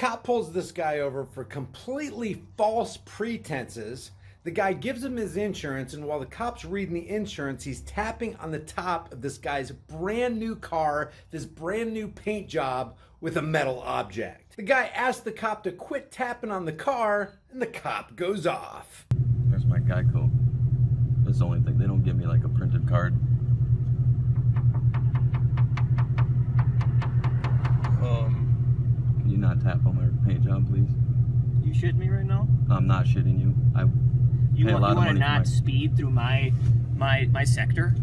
cop pulls this guy over for completely false pretenses. The guy gives him his insurance, and while the cop's reading the insurance, he's tapping on the top of this guy's brand new car, this brand new paint job, with a metal object. The guy asks the cop to quit tapping on the car, and the cop goes off. There's my Geico. That's the only thing. They don't give me like a printed card. Can you not tap on my paint job, please? You shitting me right now? I'm not shitting you. You want to not speed through my sector?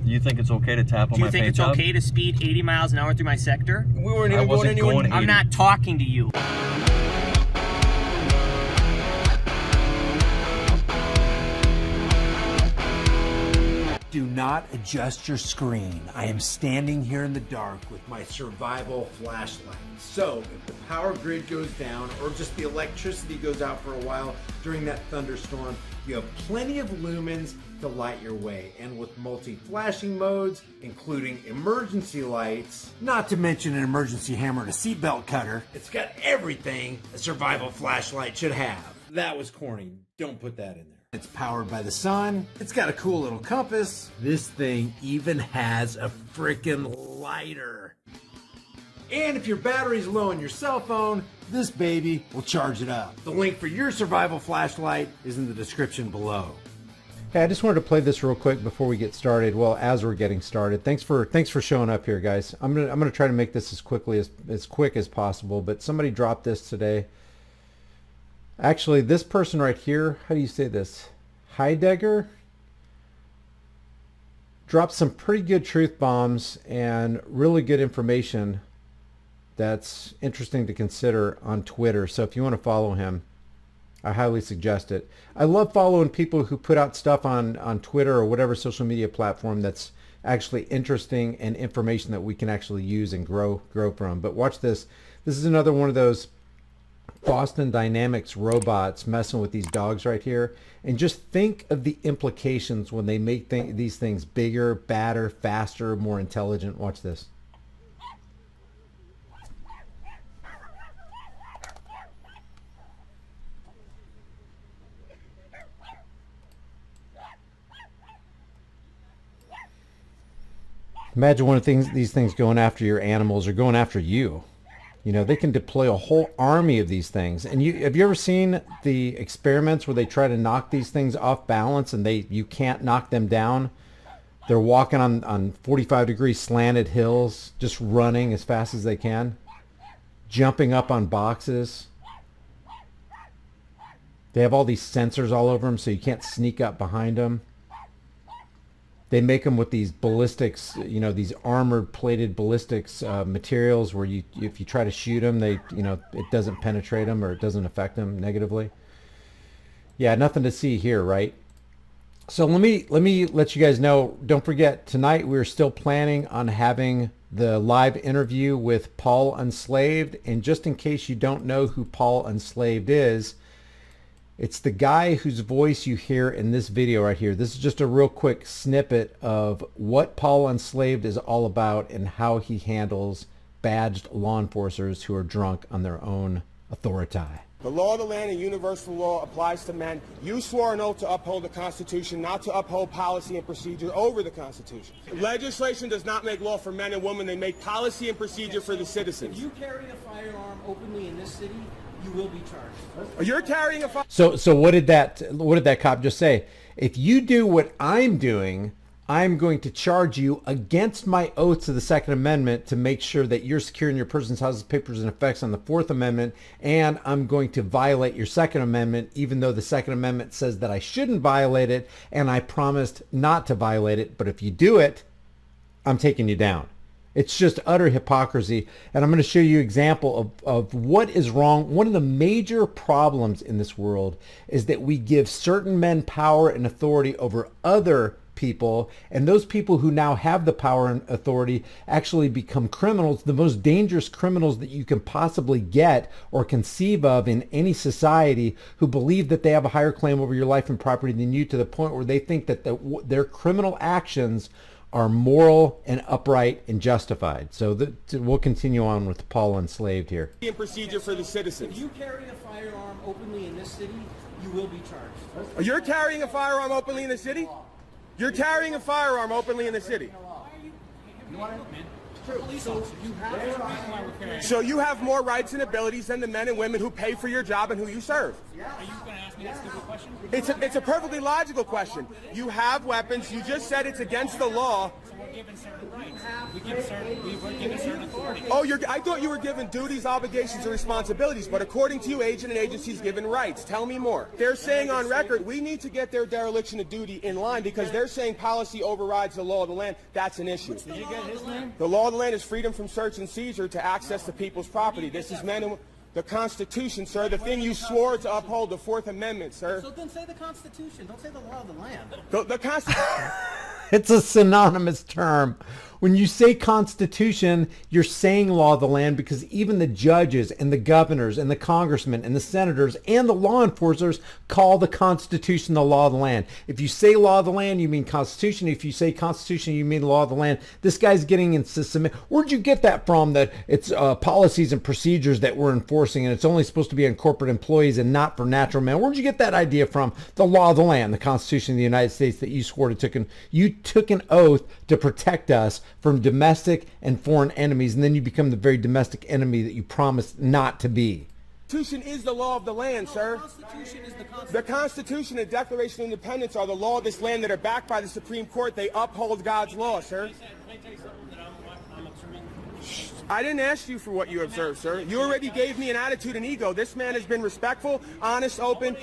Do you think it's okay to tap on my paint job? Do you think it's okay to speed 80 miles an hour through my sector? We weren't even going anywhere. I'm not talking to you. Do not adjust your screen. I am standing here in the dark with my survival flashlight. So if the power grid goes down or just the electricity goes out for a while during that thunderstorm, you have plenty of lumens to light your way. And with multi-flashing modes, including emergency lights, not to mention an emergency hammer and a seatbelt cutter, it's got everything a survival flashlight should have. That was corny. Don't put that in there. It's powered by the sun. It's got a cool little compass. This thing even has a freaking lighter. And if your battery's low on your cell phone, this baby will charge it up. The link for your survival flashlight is in the description below. Hey, I just wanted to play this real quick before we get started. Well, as we're getting started, thanks for showing up here, guys. I'm gonna try to make this as quick as possible. But somebody dropped this today. Actually, this person right here, how do you say this? Heidegger dropped some pretty good truth bombs and really good information that's interesting to consider on Twitter. So if you want to follow him, I highly suggest it. I love following people who put out stuff on Twitter or whatever social media platform that's actually interesting and information that we can actually use and grow from. But watch this. This is another one of those Boston Dynamics robots messing with these dogs right here. And just think of the implications when they make these things bigger, badder, faster, more intelligent. Watch this. Imagine one of these things going after your animals or going after you. You know, they can deploy a whole army of these things. And have you ever seen the experiments where they try to knock these things off balance and you can't knock them down? They're walking on 45-degree slanted hills, just running as fast as they can, jumping up on boxes. They have all these sensors all over them so you can't sneak up behind them. They make them with these ballistics, you know, these armored plated ballistics materials where if you try to shoot them, it doesn't penetrate them or it doesn't affect them negatively. Yeah, nothing to see here, right? So let me let you guys know, don't forget, tonight we're still planning on having the live interview with Paul Unslaved. And just in case you don't know who Paul Unslaved is, it's the guy whose voice you hear in this video right here. This is just a real quick snippet of what Paul Unslaved is all about and how he handles badged law enforcers who are drunk on their own authority. The law of the land and universal law applies to men. You swore an oath to uphold the Constitution, not to uphold policy and procedure over the Constitution. Legislation does not make law for men and women. They make policy and procedure for the citizens. If you carry a firearm openly in this city, you will be charged. You're carrying a firearm. So what did that cop just say? If you do what I'm doing, I'm going to charge you against my oath to the Second Amendment to make sure that you're securing your person's houses, papers, and effects on the Fourth Amendment, and I'm going to violate your Second Amendment, even though the Second Amendment says that I shouldn't violate it, and I promised not to violate it. But if you do it, I'm taking you down. It's just utter hypocrisy. And I'm going to show you an example of what is wrong. One of the major problems in this world is that we give certain men power and authority over other people, and those people who now have the power and authority actually become criminals, the most dangerous criminals that you can possibly get or conceive of in any society, who believe that they have a higher claim over your life and property than you, to the point where they think that their criminal actions are moral and upright and justified. So we'll continue on with Paul Enslaved here. Procedure for the citizens. If you carry a firearm openly in this city, you will be charged. You're carrying a firearm openly in the city? You're carrying a firearm openly in the city. So you have more rights and abilities than the men and women who pay for your job and who you serve. Are you going to ask me that stupid question? It's a perfectly logical question. You have weapons. You just said it's against the law. We're given certain rights. We were given certain authority. Oh, I thought you were given duties, obligations, and responsibilities, but according to you, agent and agency's given rights. Tell me more. They're saying on record, we need to get their dereliction of duty in line because they're saying policy overrides the law of the land. That's an issue. Did you get his name? The law of the land is freedom from search and seizure to access to people's property. This is men and the Constitution, sir, the thing you swore to uphold, the Fourth Amendment, sir. So then say the Constitution. Don't say the law of the land. The Constitution. It's a synonymous term. When you say Constitution, you're saying law of the land because even the judges and the governors and the congressmen and the senators and the law enforcers call the Constitution the law of the land. If you say law of the land, you mean Constitution. If you say Constitution, you mean law of the land. This guy's getting into some... Where'd you get that from, that it's policies and procedures that we're enforcing and it's only supposed to be on corporate employees and not for natural men? Where'd you get that idea from? The law of the land, the Constitution of the United States that you swore to you took an oath to protect us from domestic and foreign enemies, and then you become the very domestic enemy that you promised not to be. The Constitution is the law of the land, sir. The Constitution is the Constitution. The Constitution and Declaration of Independence are the law of this land that are backed by the Supreme Court. They uphold God's law, sir. I didn't ask you for what you observed, sir. You already gave me an attitude and ego. This man has been respectful, honest, open.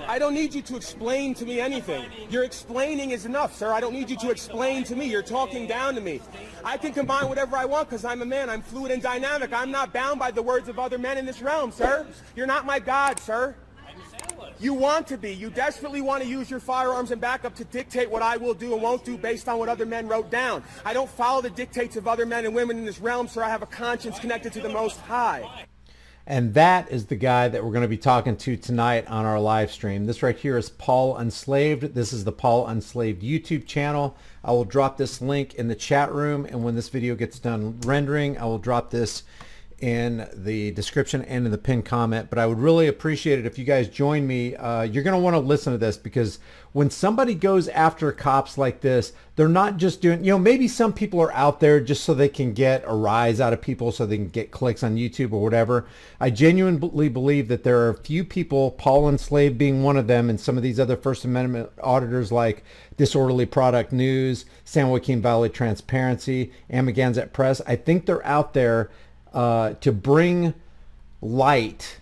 I don't need you to explain to me anything. Your explaining is enough, sir. I don't need you to explain to me. You're talking down to me. I can combine whatever I want because I'm a man. I'm fluid and dynamic. I'm not bound by the words of other men in this realm, sir. You're not my God, sir. You want to be. You desperately want to use your firearms and backup to dictate what I will do and won't do based on what other men wrote down. I don't follow the dictates of other men and women in this realm, sir. I have a conscience connected to the Most High. And that is the guy that we're going to be talking to tonight on our live stream. This right here is Paul Enslaved. This is the Paul Enslaved YouTube channel. I will drop this link in the chat room, and when this video gets done rendering, I will drop this in the description and in the pinned comment. But I would really appreciate it if you guys join me. You're going to want to listen to this because when somebody goes after cops like this, they're not just doing, maybe some people are out there just so they can get a rise out of people, so they can get clicks on YouTube or whatever. I genuinely believe that there are a few people, Paul Enslaved being one of them, and some of these other First Amendment auditors like Disorderly Product News, San Joaquin Valley Transparency, Amagansett Press. I think they're out there to bring light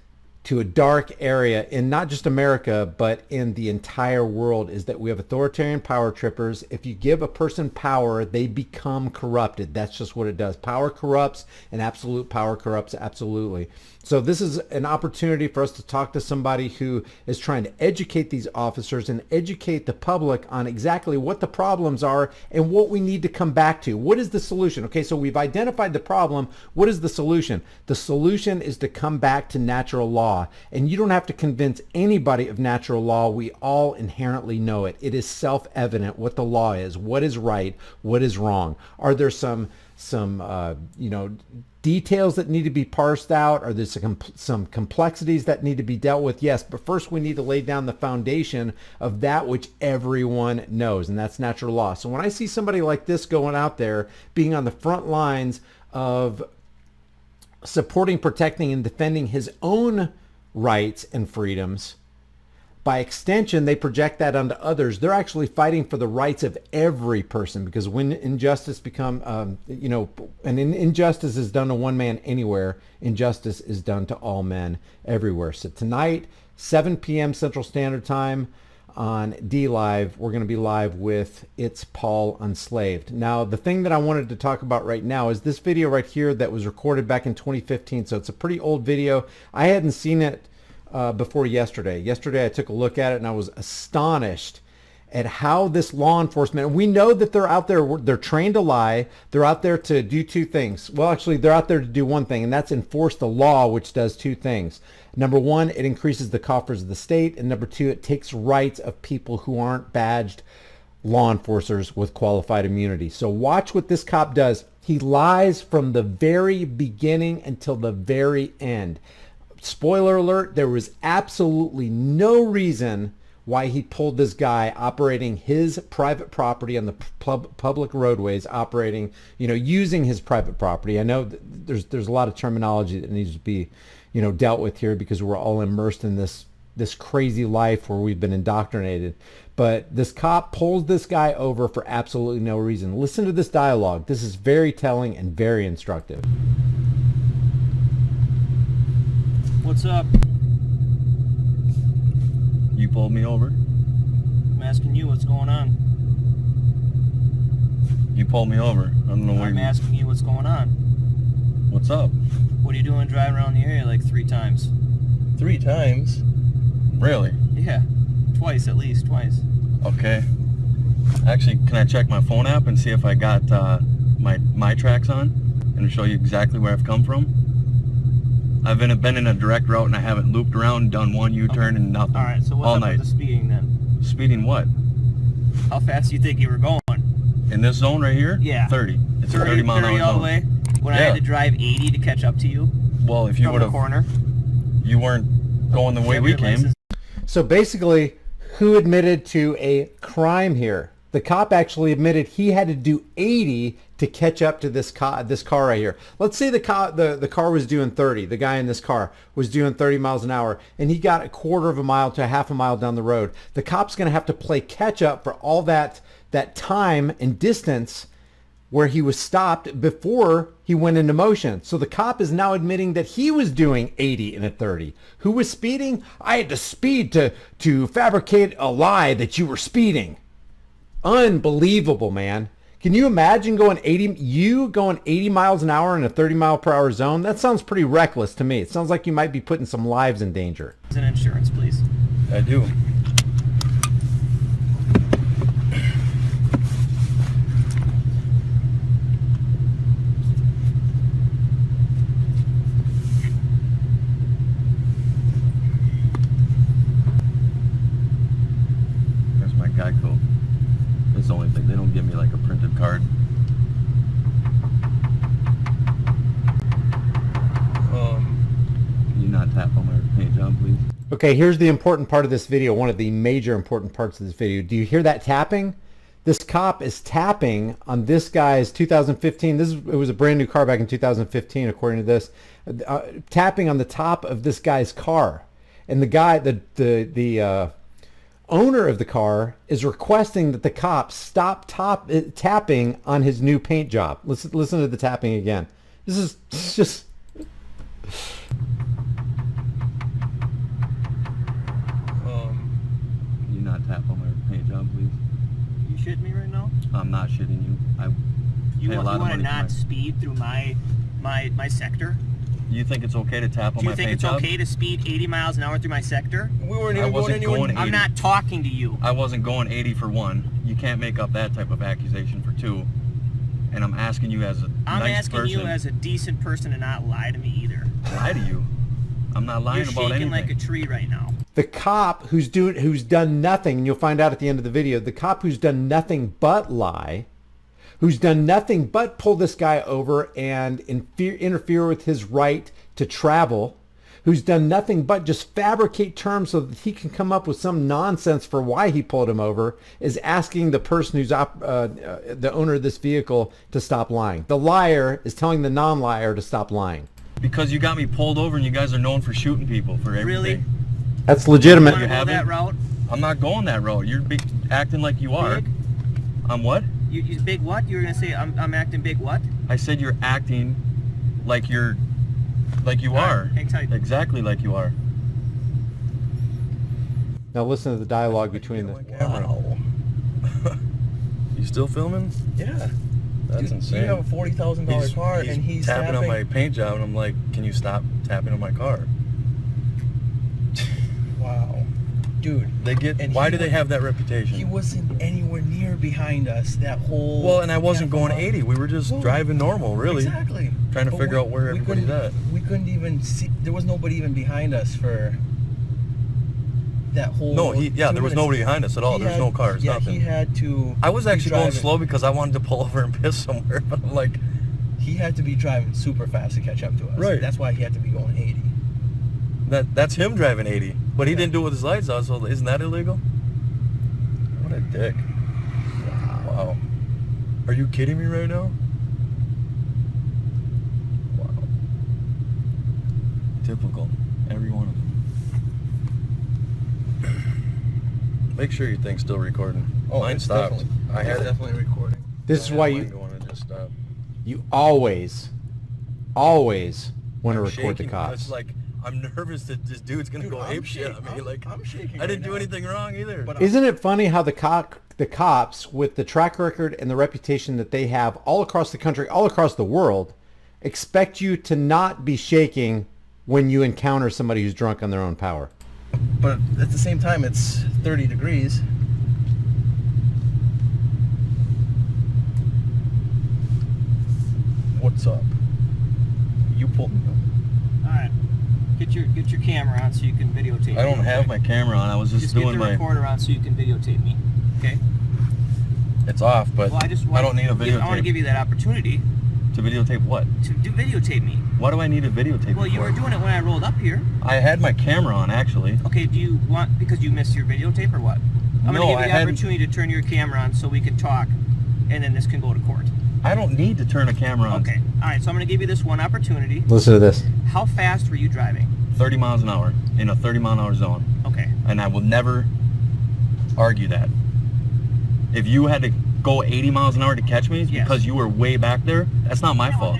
to a dark area in not just America, but in the entire world, is that we have authoritarian power trippers. If you give a person power, they become corrupted. That's just what it does. Power corrupts, and absolute power corrupts absolutely. So this is an opportunity for us to talk to somebody who is trying to educate these officers and educate the public on exactly what the problems are and what we need to come back to. What is the solution? Okay, so we've identified the problem. What is the solution? The solution is to come back to natural law. And you don't have to convince anybody of natural law. We all inherently know it. It is self-evident what the law is, what is right, what is wrong. Are there some details that need to be parsed out? Are there some complexities that need to be dealt with? Yes, but first we need to lay down the foundation of that which everyone knows, and that's natural law. So when I see somebody like this going out there, being on the front lines of supporting, protecting, and defending his own rights and freedoms, by extension, they project that onto others. They're actually fighting for the rights of every person, because when injustice injustice is done to one man anywhere, injustice is done to all men everywhere. So tonight, 7 p.m. Central Standard Time on DLive, we're going to be live with It's Paul Enslaved. Now, the thing that I wanted to talk about right now is this video right here that was recorded back in 2015. So it's a pretty old video. I hadn't seen it before yesterday. Yesterday I took a look at it and I was astonished at how this law enforcement, we know that they're out there, they're trained to lie, they're out there to do two things. Well, actually they're out there to do one thing, and that's enforce the law, which does two things. Number one, it increases the coffers of the state, and number two, it takes rights of people who aren't badged law enforcers with qualified immunity. So watch what this cop does. He lies from the very beginning until the very end. Spoiler alert, there was absolutely no reason why he pulled this guy operating his private property on the public roadways, operating, using his private property. I know there's a lot of terminology that needs to be, dealt with here because we're all immersed in this crazy life where we've been indoctrinated. But this cop pulls this guy over for absolutely no reason. Listen to this dialogue. This is very telling and very instructive. What's up? You pulled me over. I'm asking you what's going on. You pulled me over. I don't know where I'm asking you what's going on. What's up? What are you doing driving around the area like 3 times? 3 times? Really? Yeah. Twice, at least. Twice. Okay. Actually, can I check my phone app and see if I got my tracks on and show you exactly where I've come from? I've been in a direct route and I haven't looped around, done one U-turn and nothing. All right, so what's up with the speeding then? Speeding what? How fast do you think you were going? In this zone right here? Yeah. 30. It's a 30 mile an hour zone. all the way? When I had to drive 80 to catch up to you? Well, if you would have... corner? You weren't going the way we came. So basically, who admitted to a crime here? The cop actually admitted he had to do 80 to catch up to this car right here. Let's say the car was doing 30. The guy in this car was doing 30 miles an hour, and he got a quarter of a mile to a half a mile down the road. The cop's going to have to play catch up for all that time and distance where he was stopped before he went into motion. So the cop is now admitting that he was doing 80 in a 30. Who was speeding? I had to speed to fabricate a lie that you were speeding. Unbelievable, man. Can you imagine going 80 miles an hour in a 30 mile per hour zone? That sounds pretty reckless to me. It sounds like you might be putting some lives in danger. An insurance, please. I do. There's my Geico. That's the only thing. They don't give me like a printed card. Can you not tap on my paint job, please? Okay, here's the important part of this video, one of the major important parts of this video. Do you hear that tapping? This cop is tapping on this guy's 2015. It was a brand new car back in 2015, according to this. Tapping on the top of this guy's car. And the guy, the owner of the car is requesting that the cop stop tapping on his new paint job. Listen to the tapping again. This is just... Can you not tap on my paint job, please? You shitting me right now? I'm not shitting you. You want to not speed through my sector? You think it's okay to tap on my paint job? Do you think it's okay to speed 80 miles an hour through my sector? We weren't even going anywhere. I'm not talking to you. I wasn't going 80 for 1. You can't make up that type of accusation for 2. And I'm asking you as a nice person. I'm asking you as a decent person to not lie to me either. Lie to you? I'm not lying about anything. You're shaking like a tree right now. The cop who's done nothing, and you'll find out at the end of the video, the cop who's done nothing but lie, who's done nothing but pull this guy over and interfere with his right to travel, who's done nothing but just fabricate terms so that he can come up with some nonsense for why he pulled him over, is asking the person who's the owner of this vehicle to stop lying. The liar is telling the non-liar to stop lying. Because you got me pulled over and you guys are known for shooting people for everything. Really? That's legitimate. You want to go that route? I'm not going that route. You're acting like you are. Big? I'm what? You big what? You were going to say I'm acting big what? I said you're acting like you are. Hang tight. Exactly like you are. Now listen to the dialogue between the... Wow. You still filming? Yeah. That's insane. You have a $40,000 car and he's tapping on my paint job and I'm like, can you stop tapping on my car? Wow. Dude. Why do they have that reputation? He wasn't anywhere near behind us that whole... Well, and I wasn't going 80. We were just driving normal, really. Exactly. Trying to figure out where everybody's at. We couldn't even see... There was nobody even behind us for that whole. No, there was 2 minutes. nobody behind us at all. There's no cars, Yeah, nothing. he had to. I was actually going driving- slow because I wanted to pull over and piss somewhere, but I'm like, He had to be driving super fast to catch up to us. Right. That's why he had to be going 80. that's him driving 80, but he didn't do it with his lights on, so isn't that illegal? What a dick. Wow. Are you kidding me right now? Wow. Typical. Every one of them. Make sure your thing's still recording. Mine it's stopped. I had definitely recording. This is why Mine going and just stopped. you always want to I'm record shaking. the cops. It's like I'm nervous that this dude's gonna Dude, go I'm ape shit. shaking. I mean, like I'm shaking I didn't right do now. anything wrong either. But Isn't it funny how the cops, with the track record and the reputation that they have all across the country, all across the world, expect you to not be shaking when you encounter somebody who's drunk on their own power? But at the same time, it's 30 degrees. What's up? You pulled me up. All right. Get your camera on so you can videotape me. I don't have okay? my camera on. I was just get doing the my. recorder on so you can videotape me. Okay. It's off, but Well, I don't need a I want to videotape. give you that opportunity To videotape what? to videotape me. Why do I need a videotape? Well, you were doing it when I rolled up here. I had my camera on actually. Okay, do you want, because you missed your videotape or what? I'm No, going to give I you the hadn't- opportunity to turn your camera on so we can talk, and then this can go to court. I don't need to turn a camera on. Okay, all right, so I'm going to give you this one opportunity. Listen to this. How fast were you driving? 30 miles an hour in a 30-mile-an-hour zone, Okay, and I will never argue that. If you had to go 80 miles an hour to catch me Yes. because you were way back there, that's not my fault.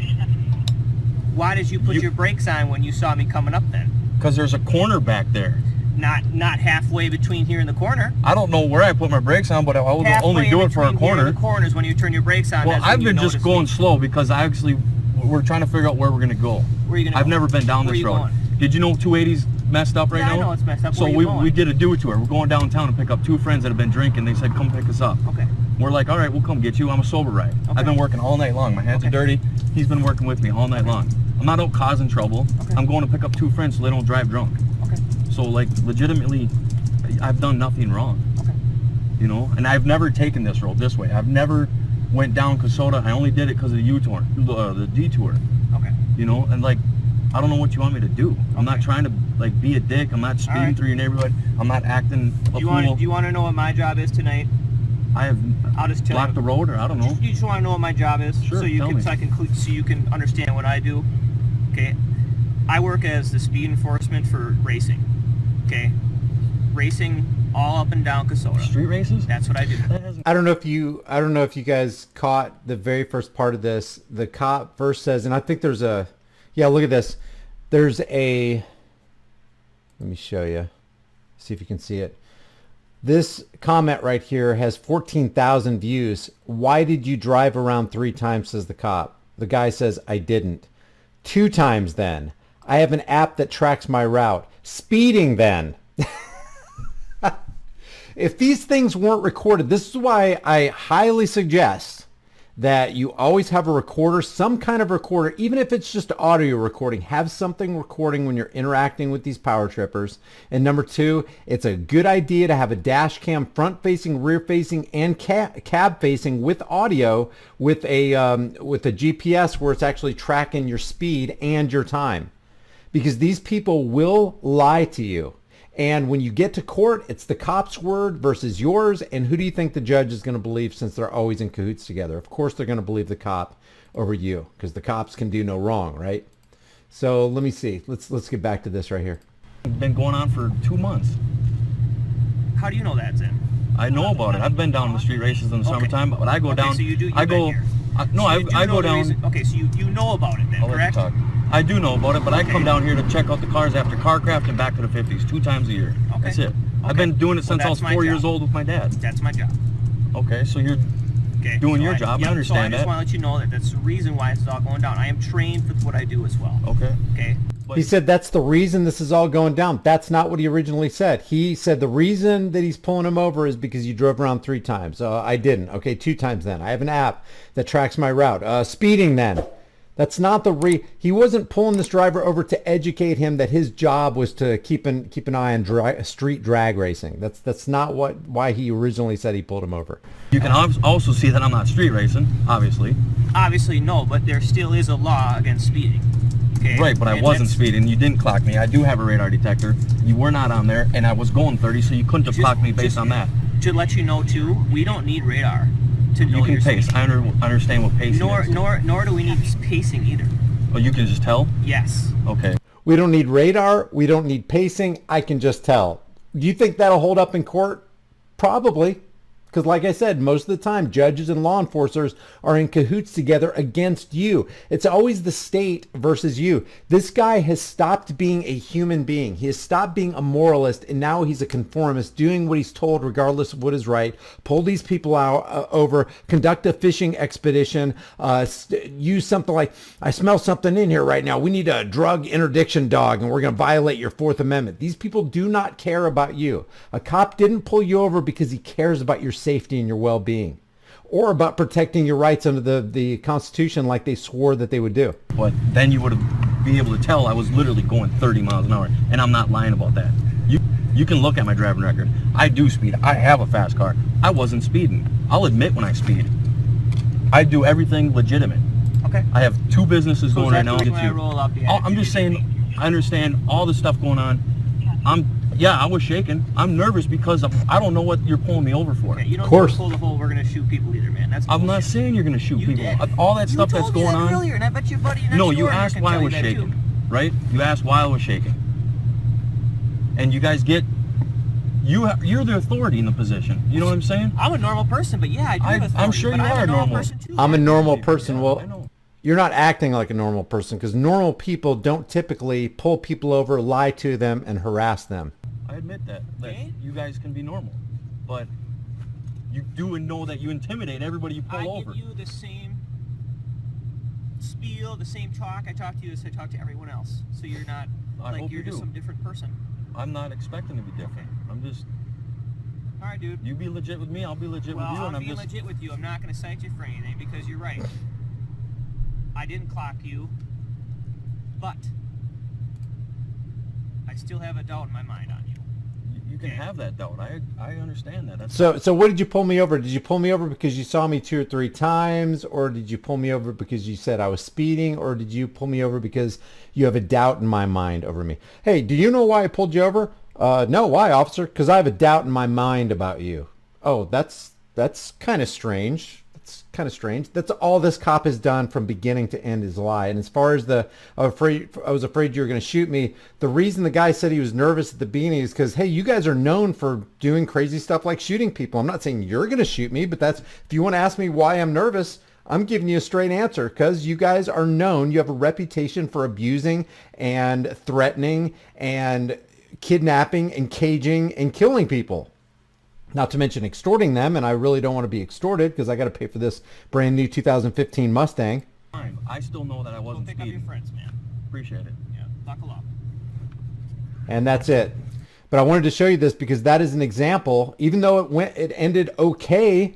why did you put You- your brakes on when you saw me coming up then? Because there's a corner back there. Not halfway between here and the corner. I don't know where I put my brakes on, but I will Halfway only do in it for a between here and corner. the corners when you turn your brakes on. Well, that's when I've you been just notice going me. slow because we're trying to figure out where we're going to go. Where are you gonna I've go? never been down Where this you road. going? Did you know 280's messed up right Yeah, now? I know it's messed up. So Where you we going? did a do it tour. We're going downtown to pick up two friends that have been drinking. They said, come pick us up. Okay. We're like, all right, we'll come get you. I'm a sober ride. Okay. I've been working all night long. My hands are Okay. dirty. He's been working with me all night long. I'm not out causing trouble. Okay. I'm going to pick up two friends so they don't drive drunk. Okay. So like legitimately, I've done nothing wrong. Okay. You know, and I've never taken this road this way. I've never went down Kasota. I only did it because of the U-turn, the detour. Okay. You know, and like, I don't know what you want me to do. I'm not Okay. trying to like be a dick. I'm not speeding right. through your neighborhood. I'm not acting a Do you fool. want to know what my job is tonight? I have I'll just tell blocked you. the road, or I don't know. You just want to know what my job is, Sure, so you tell can me. so you can understand what I do. Okay, I work as the speed enforcement for racing. Okay, racing all up and down Kasota. Street races? That's what I do. That hasn't- I don't know if you guys caught the very first part of this. The cop first says, and I think there's a, yeah, look at this. There's a, let me show you, see if you can see it. This comment right here has 14,000 views. Why did you drive around 3 times, says the cop. The guy says, I didn't. 2 times then. I have an app that tracks my route. Speeding then. If these things weren't recorded, this is why I highly suggest that you always have a recorder, some kind of recorder, even if it's just audio recording, have something recording when you're interacting with these power trippers. And number 2, it's a good idea to have a dash cam front facing, rear facing, and cab facing with audio with a GPS where it's actually tracking your speed and your time. Because these people will lie to you. And when you get to court, it's the cop's word versus yours. And who do you think the judge is going to believe, since they're always in cahoots together? Of course, they're going to believe the cop over you, because the cops can do no wrong, right? So let me see. Let's get back to this right here. been going on for 2 months. How do you know that, Zen? I know about it. I've been down the street races in the Okay. summertime, but I go down. So you do. You've I been go. here. No, So you do I know go the down. reason- Okay, so you know about it then, I'll let you correct? talk. I do know about it, but I Okay. come down here to check out the cars after Carcraft and back to the 50s 2 times a year. Okay. That's it. I've Okay. been doing it since I Well, was that's my 4 years job. old with my dad. That's my job. Okay, so you're Okay. doing so your job. I yep, understand so I just that. want to let you know that that's the reason why this is all going down. I am trained for what I do as well. Okay. Okay. He said that's the reason this is all going down. That's not what he originally said. He said the reason that he's pulling him over is because you drove around 3 times. I didn't. Okay, 2 times then. I have an app that tracks my route. Speeding then. That's not he wasn't pulling this driver over to educate him that his job was to keep an eye on street drag racing. That's not why he originally said he pulled him over. You can also see that I'm not street racing, obviously. Obviously, no, but there still is a law against speeding. Okay? Right, but I And wasn't that's- speeding. You didn't clock me. I do have a radar detector. You were not on there, and I was going 30, so you couldn't have clocked me based on that. To let you know too, we don't need radar to know You can you're pace. speeding. I understand what pacing is. Nor do we need pacing either. Oh, you can just tell? Yes. Okay. We don't need radar. We don't need pacing. I can just tell. Do you think that'll hold up in court? Probably. Because like I said, most of the time, judges and law enforcers are in cahoots together against you. It's always the state versus you. This guy has stopped being a human being. He has stopped being a moralist, and now he's a conformist, doing what he's told regardless of what is right. Pull these people out over, conduct a fishing expedition, use something like, I smell something in here right now. We need a drug interdiction dog, and we're going to violate your Fourth Amendment. These people do not care about you. A cop didn't pull you over because he cares about your safety and your well-being, or about protecting your rights under the Constitution like they swore that they would do. But then you would be able to tell I was literally going 30 miles an hour, and I'm not lying about that. You can look at my driving record. I do speed. I have a fast car. I wasn't speeding. I'll admit when I speed. I do everything legitimate. Okay. I have 2 businesses going right now. I'm just saying, I understand all the stuff going on. I was shaking. I'm nervous because I don't know what you're pulling me over for. Okay, you don't Of course. pull the whole, we're going to shoot people either, man. That's I'm not bullshit. saying you're going to shoot You people. did. All that stuff that's told me going that on. earlier, and I bet your buddy next No, you door asked can why I tell you was that, shaking, too. right? You asked why I was shaking. And you guys get, you're the authority in the position. You know what I'm saying? I'm a normal person, but yeah, I do have authority, I'm sure but you I'm are a normal normal. person too. I'm a normal person. Yeah, Well, I know. you're not acting like a normal person, because normal people don't typically pull people over, lie to them, and harass them. I admit that Okay. you guys can be normal, but you do know that you intimidate everybody you pull I over. give you the same spiel, the same talk I talk to you as I talk to everyone else. So you're not I like hope you're you just do. some different person. I'm not expecting to be different. I'm just, All right, dude. you be legit with me, I'll be legit Well, with you, and I'm I'm being just, legit with you. I'm not going to cite you for anything because you're right. I didn't clock you, but I still have a doubt in my mind on you. you can have that doubt. I understand that. That's So what did you pull me over? Did you pull me over because you saw me 2 or 3 times, or did you pull me over because you said I was speeding, or did you pull me over because you have a doubt in my mind over me? Hey, do you know why I pulled you over? No, why, officer? Because I have a doubt in my mind about you. Oh, that's kind of strange. That's kind of strange. That's all this cop has done from beginning to end is lie. And as far as I was afraid you were going to shoot me, the reason the guy said he was nervous at the beginning is because, hey, you guys are known for doing crazy stuff like shooting people. I'm not saying you're going to shoot me, but if you want to ask me why I'm nervous, I'm giving you a straight answer, because you guys are known. You have a reputation for abusing and threatening and kidnapping and caging and killing people. Not to mention extorting them, and I really don't want to be extorted because I got to pay for this brand new 2015 Mustang. fine. I still know that I Go wasn't pick up your speeding. friends, man. Appreciate it. Yeah, buckle up. And that's it. But I wanted to show you this because that is an example. Even though it ended okay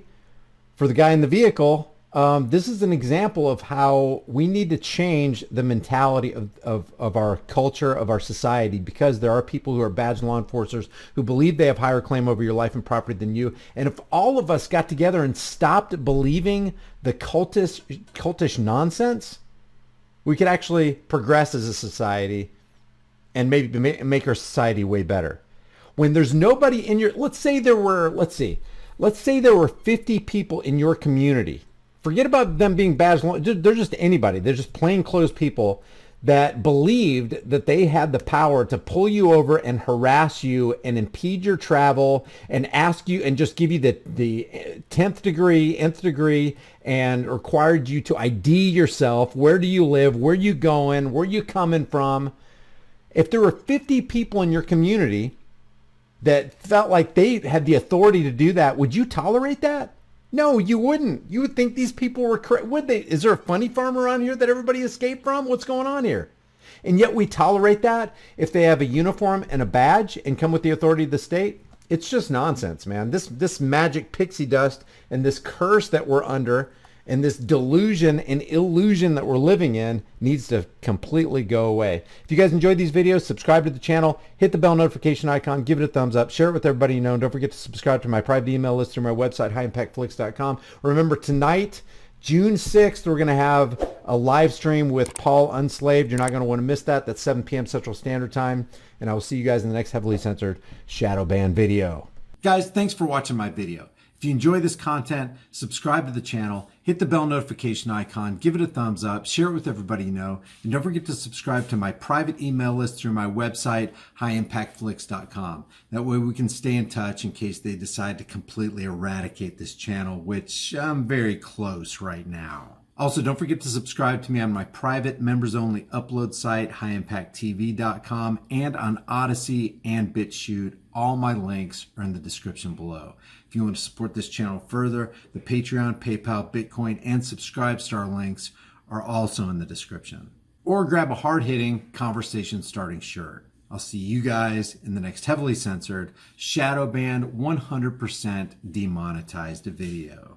for the guy in the vehicle, this is an example of how we need to change the mentality of our culture, of our society, because there are people who are badge law enforcers who believe they have higher claim over your life and property than you. And if all of us got together and stopped believing the cultish nonsense, we could actually progress as a society and maybe make our society way better. When there's nobody in your, let's say there were 50 people in your community. Forget about them being badge. They're just anybody. They're just plainclothes people that believed that they had the power to pull you over and harass you and impede your travel and ask you and just give you the 10th degree, nth degree, and required you to ID yourself. Where do you live? Where are you going? Where are you coming from? If there were 50 people in your community that felt like they had the authority to do that, would you tolerate that? No, you wouldn't. You would think these people were crazy. Would they? Is there a funny farm around here that everybody escaped from? What's going on here? And yet we tolerate that if they have a uniform and a badge and come with the authority of the state. It's just nonsense, man. This magic pixie dust and this curse that we're under And this delusion and illusion that we're living in needs to completely go away. If you guys enjoyed these videos, subscribe to the channel, hit the bell notification icon, give it a thumbs up, share it with everybody you know, and don't forget to subscribe to my private email list through my website, highimpactflix.com. Remember, tonight, June 6th, we're going to have a live stream with Paul Unslaved. You're not going to want to miss that. That's 7 p.m. Central Standard Time. And I will see you guys in the next heavily censored shadow ban video. Guys, thanks for watching my video. If you enjoy this content, subscribe to the channel, hit the bell notification icon, give it a thumbs up, share it with everybody you know, and don't forget to subscribe to my private email list through my website, highimpactflix.com. That way we can stay in touch in case they decide to completely eradicate this channel, which I'm very close right now. Also, don't forget to subscribe to me on my private members-only upload site, highimpacttv.com, and on Odyssey and BitChute. All my links are in the description below. If you want to support this channel further, the Patreon, PayPal, Bitcoin, and Subscribestar links are also in the description. Or grab a hard-hitting, conversation-starting shirt. I'll see you guys in the next heavily censored, shadow banned, 100% demonetized video.